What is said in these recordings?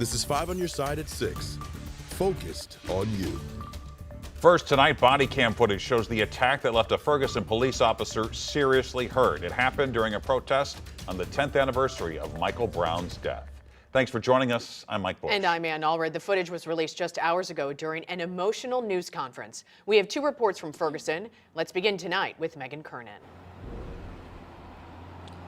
This is 5 on your side at 6. Focused on you. First tonight, body cam footage shows the attack that left a Ferguson police officer seriously hurt. It happened during a protest on the 10th anniversary of Michael Brown's death. Thanks for joining us. I'm Mike Bush. And I'm Ann Allred. The footage was released just hours ago during an emotional news conference. We have 2 reports from Ferguson. Let's begin tonight with Megan Kernan.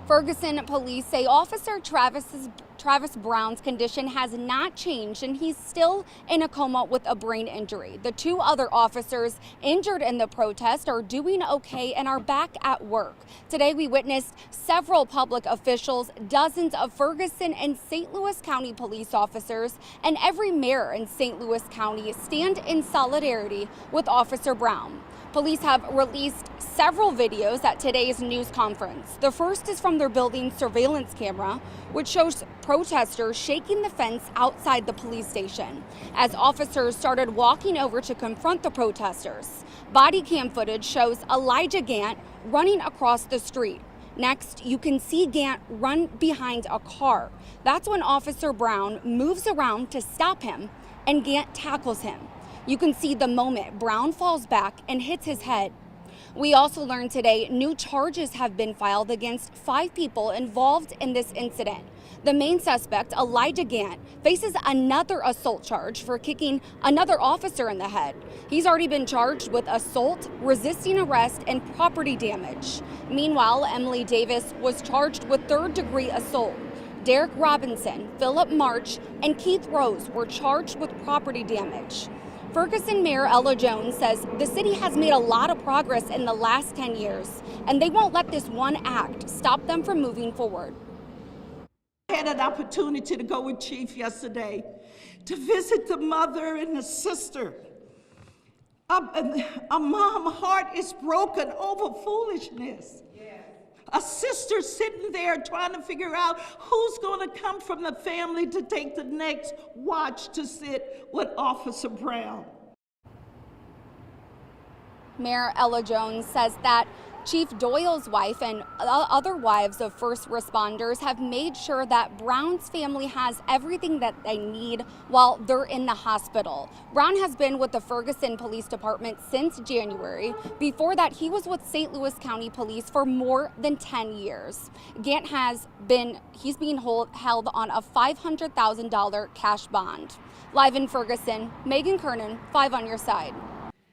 Ferguson police say Officer Travis Brown's condition has not changed and he's still in a coma with a brain injury. The 2 other officers injured in the protest are doing okay and are back at work. Today we witnessed several public officials, dozens of Ferguson and St. Louis County police officers, and every mayor in St. Louis County stand in solidarity with Officer Brown. Police have released several videos at today's news conference. The first is from their building surveillance camera, which shows protesters shaking the fence outside the police station as officers started walking over to confront the protesters. Body cam footage shows Elijah Gant running across the street. Next, you can see Gant run behind a car. That's when Officer Brown moves around to stop him and Gant tackles him. You can see the moment Brown falls back and hits his head. We also learned today new charges have been filed against 5 people involved in this incident. The main suspect, Elijah Gant, faces another assault charge for kicking another officer in the head. He's already been charged with assault, resisting arrest, and property damage. Meanwhile, Emily Davis was charged with 3rd-degree assault. Derek Robinson, Philip March, and Keith Rose were charged with property damage. Ferguson Mayor Ella Jones says the city has made a lot of progress in the last 10 years, and they won't let this one act stop them from moving forward. I had an opportunity to go with Chief yesterday to visit the mother and the sister. A mom's heart is broken over foolishness. A sister sitting there trying to figure out who's going to come from the family to take the next watch to sit with Officer Brown. Mayor Ella Jones says that Chief Doyle's wife and other wives of first responders have made sure that Brown's family has everything that they need while they're in the hospital. Brown has been with the Ferguson Police Department since January. Before that, he was with St. Louis County Police for more than 10 years. Gant he's being held on a $500,000 cash bond. Live in Ferguson, Megan Kernan, 5 on your side.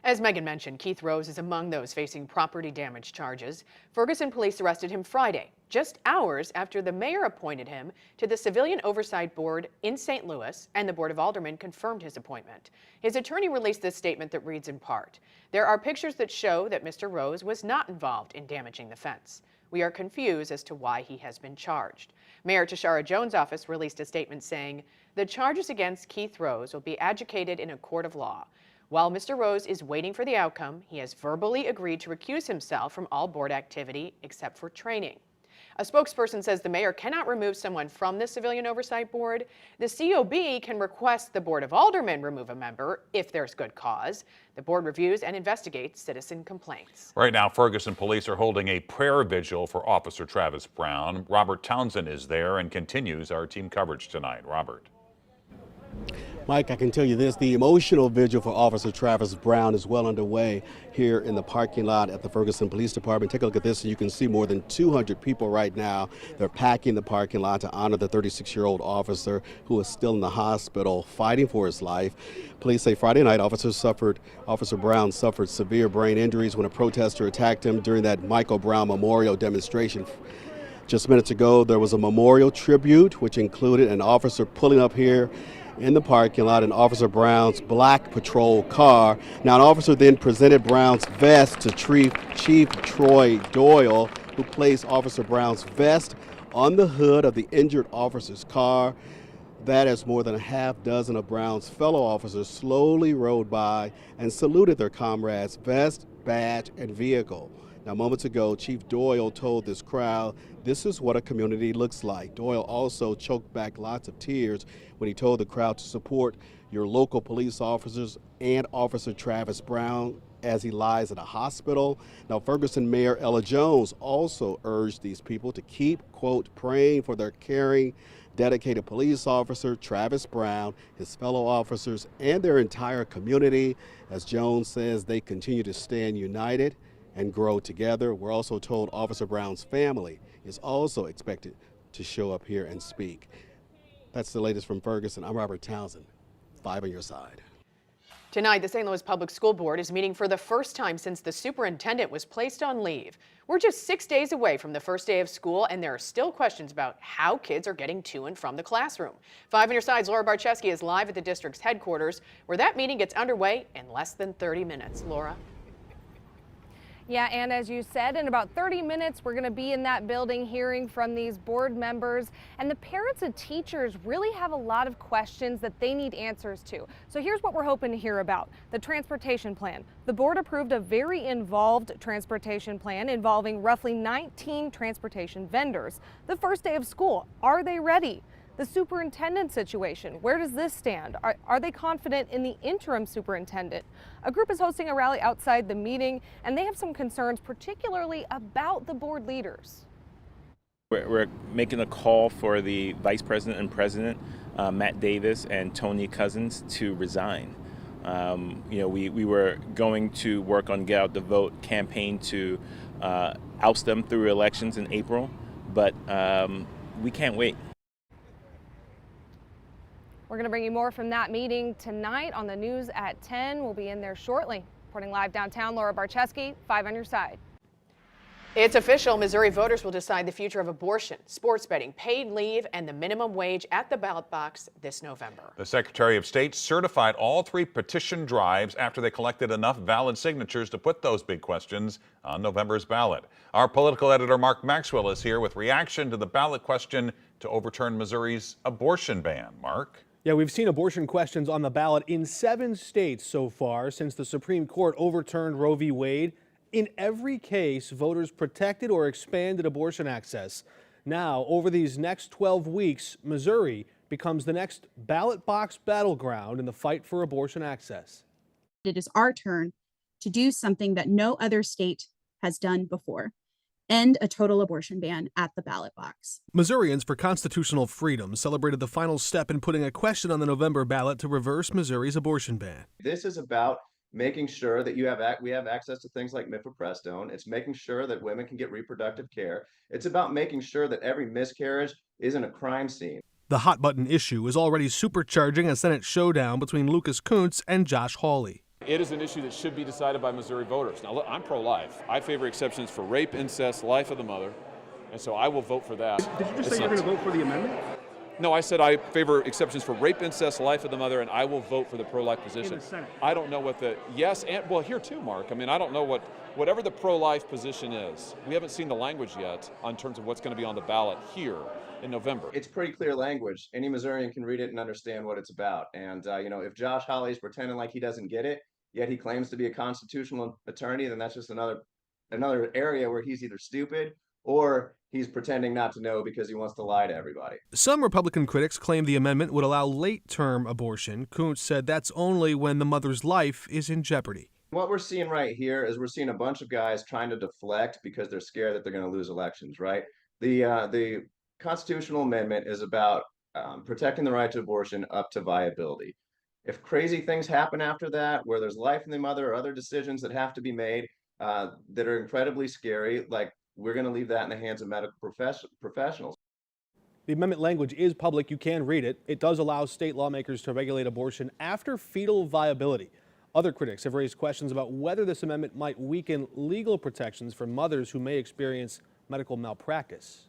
As Megan mentioned, Keith Rose is among those facing property damage charges. Ferguson police arrested him Friday, just hours after the mayor appointed him to the Civilian Oversight Board in St. Louis, and the Board of Aldermen confirmed his appointment. His attorney released this statement that reads in part, "There are pictures that show that Mr. Rose was not involved in damaging the fence. We are confused as to why he has been charged." Mayor Tashara Jones' office released a statement saying, "The charges against Keith Rose will be adjudicated in a court of law. While Mr. Rose is waiting for the outcome, he has verbally agreed to recuse himself from all board activity except for training." A spokesperson says the mayor cannot remove someone from the Civilian Oversight Board. The COB can request the Board of Aldermen remove a member if there's good cause. The board reviews and investigates citizen complaints. Right now, Ferguson police are holding a prayer vigil for Officer Travis Brown. Robert Townsend is there and continues our team coverage tonight. Robert. Mike, I can tell you this, the emotional vigil for Officer Travis Brown is well underway here in the parking lot at the Ferguson Police Department. Take a look at this and you can see more than 200 people right now. They're packing the parking lot to honor the 36-year-old officer who is still in the hospital fighting for his life. Police say Friday night Officer Brown suffered severe brain injuries when a protester attacked him during that Michael Brown Memorial demonstration. Just minutes ago, there was a memorial tribute, which included an officer pulling up here in the parking lot in Officer Brown's black patrol car. Now, an officer then presented Brown's vest to Chief Troy Doyle, who placed Officer Brown's vest on the hood of the injured officer's car. That as more than a half dozen of Brown's fellow officers slowly rode by and saluted their comrade's vest, badge, and vehicle. Now, moments ago, Chief Doyle told this crowd, "This is what a community looks like." Doyle also choked back lots of tears when he told the crowd to support your local police officers and Officer Travis Brown as he lies in a hospital. Now, Ferguson Mayor Ella Jones also urged these people to keep, quote, praying for their caring dedicated police officer Travis Brown, his fellow officers, and their entire community. As Jones says, they continue to stand united and grow together. We're also told Officer Brown's family is also expected to show up here and speak. That's the latest from Ferguson. I'm Robert Townsend, 5 on your side. Tonight, the St. Louis Public School Board is meeting for the first time since the superintendent was placed on leave. We're just 6 days away from the first day of school, and there are still questions about how kids are getting to and from the classroom. 5 on your side's Laura Barczewski is live at the district's headquarters, where that meeting gets underway in less than 30 minutes. Laura? Yeah, and as you said, in about 30 minutes, we're going to be in that building hearing from these board members. And the parents and teachers really have a lot of questions that they need answers to. So here's what we're hoping to hear about. The transportation plan. The board approved a very involved transportation plan involving roughly 19 transportation vendors. The first day of school, are they ready? The superintendent situation, where does this stand? Are they confident in the interim superintendent? A group is hosting a rally outside the meeting, and they have some concerns, particularly about the board leaders. We're making a call for the vice president and president, Matt Davis and Tony Cousins, to resign. We were going to work on Get Out the Vote campaign to oust them through elections in April, but we can't wait. We're going to bring you more from that meeting tonight on the news at 10. We'll be in there shortly. Reporting live downtown, Laura Barczewski, 5 on your side. It's official. Missouri voters will decide the future of abortion, sports betting, paid leave, and the minimum wage at the ballot box this November. The Secretary of State certified all 3 petition drives after they collected enough valid signatures to put those big questions on November's ballot. Our political editor Mark Maxwell is here with reaction to the ballot question to overturn Missouri's abortion ban. Mark? Yeah, we've seen abortion questions on the ballot in 7 states so far since the Supreme Court overturned Roe v. Wade. In every case, voters protected or expanded abortion access. Now, over these next 12 weeks, Missouri becomes the next ballot box battleground in the fight for abortion access. It is our turn to do something that no other state has done before. End a total abortion ban at the ballot box. Missourians for Constitutional Freedom celebrated the final step in putting a question on the November ballot to reverse Missouri's abortion ban. This is about making sure that we have access to things like mifepristone. It's making sure that women can get reproductive care. It's about making sure that every miscarriage isn't a crime scene. The hot button issue is already supercharging a Senate showdown between Lucas Kuntz and Josh Hawley. It is an issue that should be decided by Missouri voters. Now, look, I'm pro-life. I favor exceptions for rape, incest, life of the mother, and so I will vote for that. Did you just say you're going to vote for the amendment? No, I said I favor exceptions for rape, incest, life of the mother, and I will vote for the pro-life position. In the Senate. I don't know what the, yes, and, well, here too, Mark. I mean, I don't know whatever the pro-life position is. We haven't seen the language yet on terms of what's going to be on the ballot here in November. It's pretty clear language. Any Missourian can read it and understand what it's about. And, if Josh Hawley's pretending like he doesn't get it, yet he claims to be a constitutional attorney, then that's just another area where he's either stupid or he's pretending not to know because he wants to lie to everybody. Some Republican critics claim the amendment would allow late-term abortion. Kuntz said that's only when the mother's life is in jeopardy. What we're seeing right here is we're seeing a bunch of guys trying to deflect because they're scared that they're going to lose elections, right? The constitutional amendment is about protecting the right to abortion up to viability. If crazy things happen after that, where there's life in the mother or other decisions that have to be made that are incredibly scary, like we're going to leave that in the hands of medical professionals. The amendment language is public. You can read it. It does allow state lawmakers to regulate abortion after fetal viability. Other critics have raised questions about whether this amendment might weaken legal protections for mothers who may experience medical malpractice.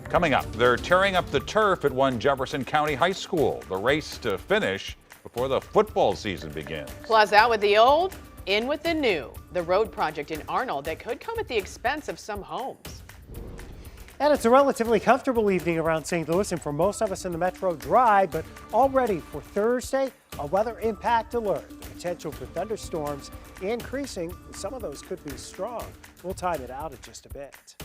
Coming up, they're tearing up the turf at one Jefferson County high school. The race to finish before the football season begins. Plus, out with the old, in with the new. The road project in Arnold that could come at the expense of some homes. And it's a relatively comfortable evening around St. Louis, and for most of us in the Metro, dry, but already for Thursday, a weather impact alert. The potential for thunderstorms increasing. Some of those could be strong. We'll time it out in just a bit.